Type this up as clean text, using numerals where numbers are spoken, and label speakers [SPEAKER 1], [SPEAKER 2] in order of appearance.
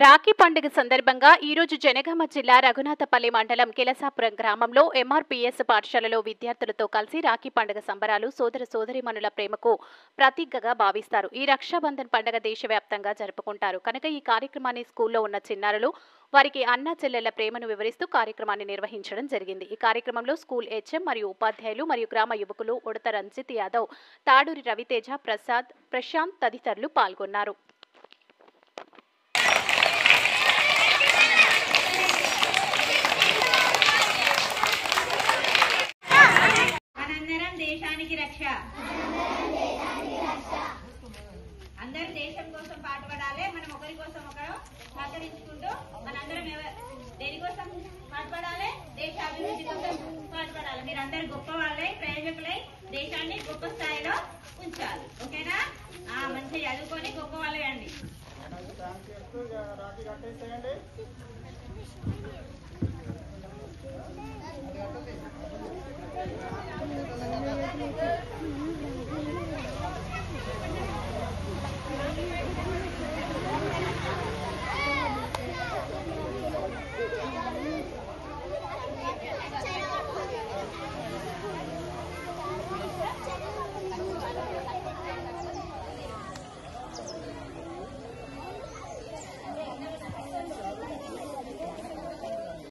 [SPEAKER 1] రాఖీ పండుగ సందర్భంగా ఈ రోజు జనగామ జిల్లా రఘునాథపల్లి మండలం కిలసాపురం గ్రామంలో ఎంఆర్పీఎస్ పాఠశాలలో విద్యార్థులతో కలిసి రాఖీ పండుగ సంబరాలు సోదర సోదరీమణుల ప్రేమకు ప్రతీకగా భావిస్తారు. ఈ రక్షాబంధన్ పండుగ దేశవ్యాప్తంగా జరుపుకుంటారు కనుక ఈ కార్యక్రమాన్ని స్కూల్లో ఉన్న చిన్నారులు వారికి అన్నా చెల్లెళ్ల ప్రేమను వివరిస్తూ కార్యక్రమాన్ని నిర్వహించడం జరిగింది. ఈ కార్యక్రమంలో స్కూల్ హెచ్ఎం మరియు ఉపాధ్యాయులు మరియు గ్రామ యువకులు ఉడత రంజిత్ యాదవ్, తాడూరి రవితేజ, ప్రశాంత్ తదితరులు పాల్గొన్నారు.
[SPEAKER 2] దేశానికి రక్ష. అందరూ దేశం కోసం పాటుపడాలి. మనం ఒకరి కోసం ఒకరు సహకరించుకుంటూ మనందరం దేనికోసం పాటుపడాలి? దేశ అభివృద్ధి కోసం పాటుపడాలి. మీరందరూ గొప్ప వాళ్ళై ప్రయోజకులై దేశాన్ని గొప్ప స్థాయిలో ఉంచాలి. ఓకేనా? మంచిగా చదువుకొని గొప్ప వాళ్ళే అండి.